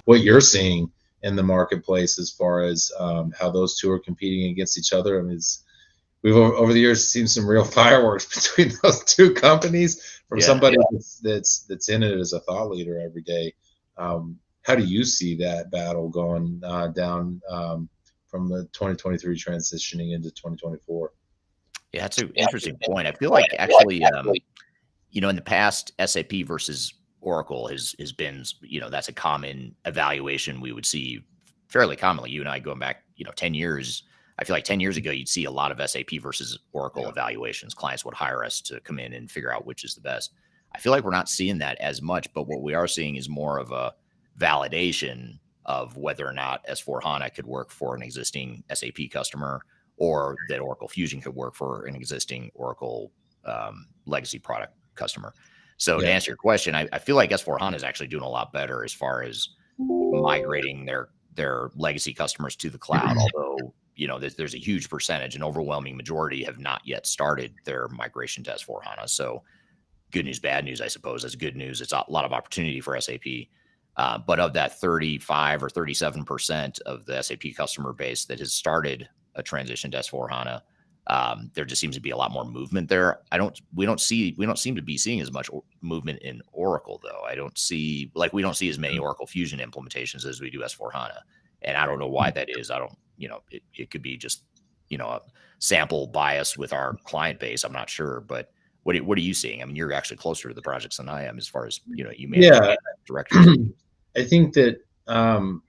what you're seeing in the marketplace as far as how those two are competing against each other. I mean, we've over the years seen some real fireworks between those two companies from somebody that's in it as a thought leader every day. How do you see that battle going down from the 2023 transitioning into 2024? Yeah, that's an interesting point. I feel like actually, in the past, SAP versus Oracle has been, that's a common evaluation we would see fairly commonly. You and I going back, 10 years. I feel like 10 years ago, you'd see a lot of SAP versus Oracle evaluations. Clients would hire us to come in and figure out which is the best. I feel like we're not seeing that as much, but what we are seeing is more of a validation of whether or not S/4HANA could work for an existing SAP customer, or that Oracle Fusion could work for an existing Oracle legacy product customer. So to answer your question, I feel like S/4HANA is actually doing a lot better as far as migrating their legacy customers to the cloud, although there's a huge percentage, an overwhelming majority have not yet started their migration to S/4HANA. So good news, bad news, I suppose. That's good news. It's a lot of opportunity for SAP. But of that 35 or 37% of the SAP customer base that has started a transition to S/4HANA, there just seems to be a lot more movement there. We don't seem to be seeing as much movement in Oracle, though. We don't see as many Oracle Fusion implementations as we do S/4HANA. And I don't know why that is. It could be just, a sample bias with our client base. I'm not sure, but what are you seeing? I mean, you're actually closer to the projects than I am as far as, you manage directors. I think that a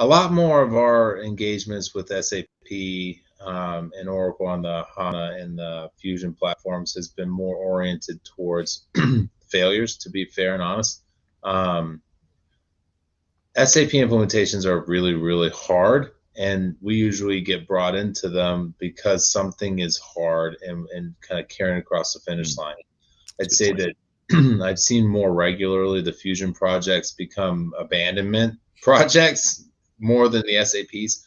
lot more of our engagements with SAP and Oracle on the HANA and the Fusion platforms has been more oriented towards failures, to be fair and honest. SAP implementations are really, really hard, and we usually get brought into them because something is hard and kind of carrying across the finish line. I'd say that I've seen more regularly the Fusion projects become abandonment projects more than the SAPs,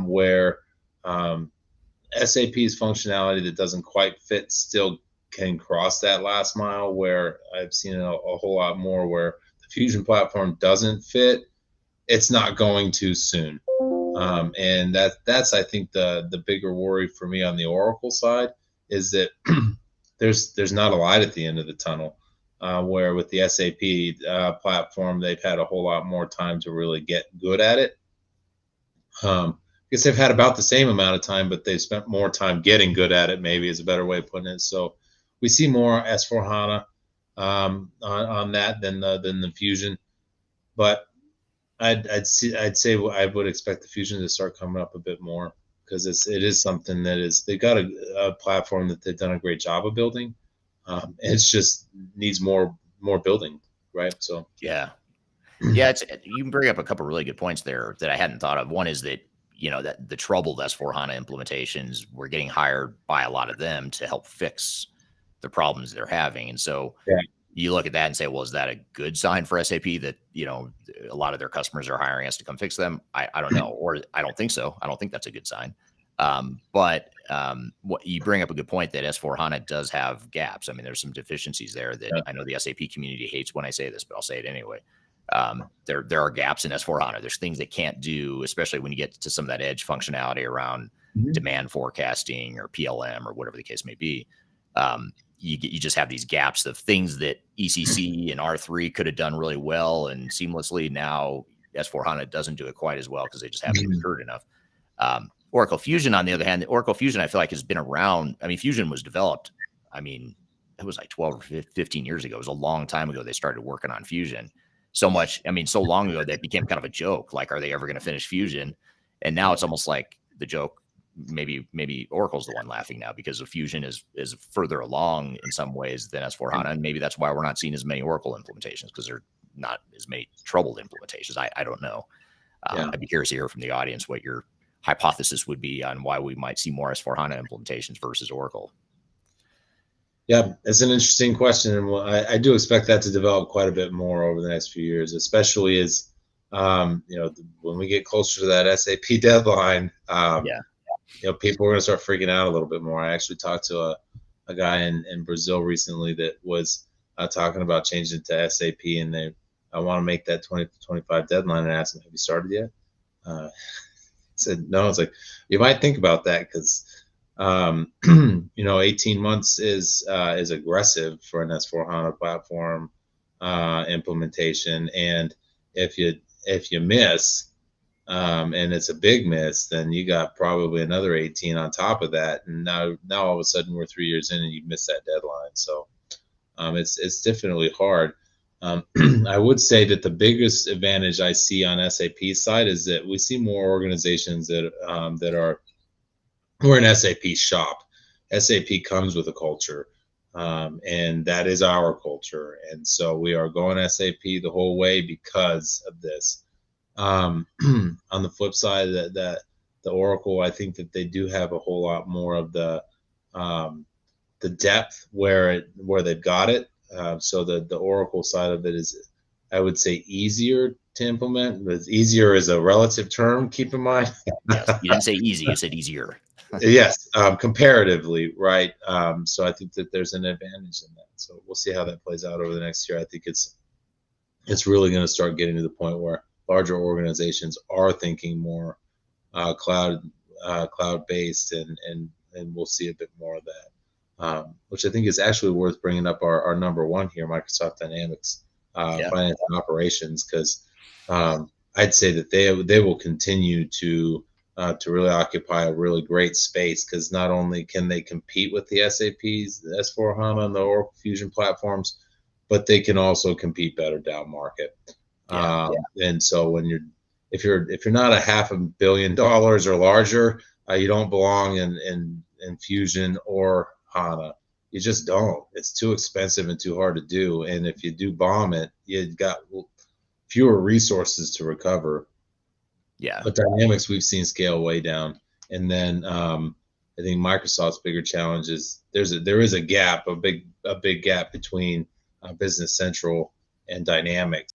where SAP's functionality that doesn't quite fit still can cross that last mile, where I've seen a whole lot more where the Fusion platform doesn't fit, it's not going too soon. And that's I think the bigger worry for me on the Oracle side is that there's not a light at the end of the tunnel, where with the SAP platform, they've had a whole lot more time to really get good at it. I guess they've had about the same amount of time, but they've spent more time getting good at it, maybe is a better way of putting it. So we see more S/4HANA on that than the Fusion. But I'd say I would expect the Fusion to start coming up a bit more, because it is something that they've got a platform that they've done a great job of building. It's just needs more building, right? So yeah, you can bring up a couple of really good points there that I hadn't thought of. One is that that the troubled S/4HANA implementations, we're getting hired by a lot of them to help fix the problems they're having, and so you look at that and say, well, is that a good sign for SAP that a lot of their customers are hiring us to come fix them? I don't know, or I don't think so. I don't think that's a good sign. But what you bring up a good point that S/4HANA does have gaps. I mean, there's some deficiencies there that I know the SAP community hates when I say this, but I'll say it anyway. There are gaps in S/4HANA. There's things it can't do, especially when you get to some of that edge functionality around demand forecasting or PLM or whatever the case may be. You just have these gaps of things that ECC and R3 could have done really well and seamlessly. Now S/4HANA doesn't do it quite as well because they just haven't matured enough. Oracle Fusion, on the other hand, Oracle Fusion, I feel like has been around. I mean, Fusion was developed. I mean, it was like 12 or 15 years ago. It was a long time ago they started working on Fusion. So long ago that it became kind of a joke. Like, are they ever going to finish Fusion? And now it's almost like the joke. Maybe Oracle's the one laughing now because of Fusion is further along in some ways than S/4HANA, and maybe that's why we're not seeing as many Oracle implementations, because there are not as many troubled implementations. I don't know. I'd be curious to hear from the audience what your hypothesis would be on why we might see more S/4HANA implementations versus Oracle. Yeah, it's an interesting question, and I do expect that to develop quite a bit more over the next few years, especially as when we get closer to that SAP deadline. People are going to start freaking out a little bit more. I actually talked to a guy in Brazil recently that was talking about changing to SAP, and I want to make that 2025 deadline, and I asked him, have you started yet? He said, no. It's like, you might think about that because, 18 months is aggressive for an S4HANA platform implementation. And if you miss, and it's a big miss, then you got probably another 18 on top of that. And now all of a sudden we're 3 years in and you miss that deadline. So it's definitely hard. I would say that the biggest advantage I see on SAP side is that we see more organizations that we're an SAP shop. SAP comes with a culture, and that is our culture. And so we are going SAP the whole way because of this. On the flip side, that the Oracle, I think that they do have a whole lot more of the depth where they've got it. So the Oracle side of it is, I would say, easier to implement. But easier is a relative term. Keep in mind. Yes, you didn't say easy; you said easier. Yes, comparatively, right? So I think that there's an advantage in that. So we'll see how that plays out over the next year. I think it's really going to start getting to the point where larger organizations are thinking more cloud based, and we'll see a bit more of that, which I think is actually worth bringing up our number one here, Microsoft Dynamics Finance and Operations, because I'd say that they will continue to really occupy a really great space, because not only can they compete with the SAP's, the S4HANA, and the Oracle Fusion platforms, but they can also compete better down market. And so if you're not a $500 million or larger, you don't belong in Fusion or HANA. You just don't. It's too expensive and too hard to do. And if you do bomb it, you've got fewer resources to recover. Yeah. But Dynamics, we've seen scale way down. And then I think Microsoft's bigger challenge is there is a gap, a big gap between Business Central and Dynamics.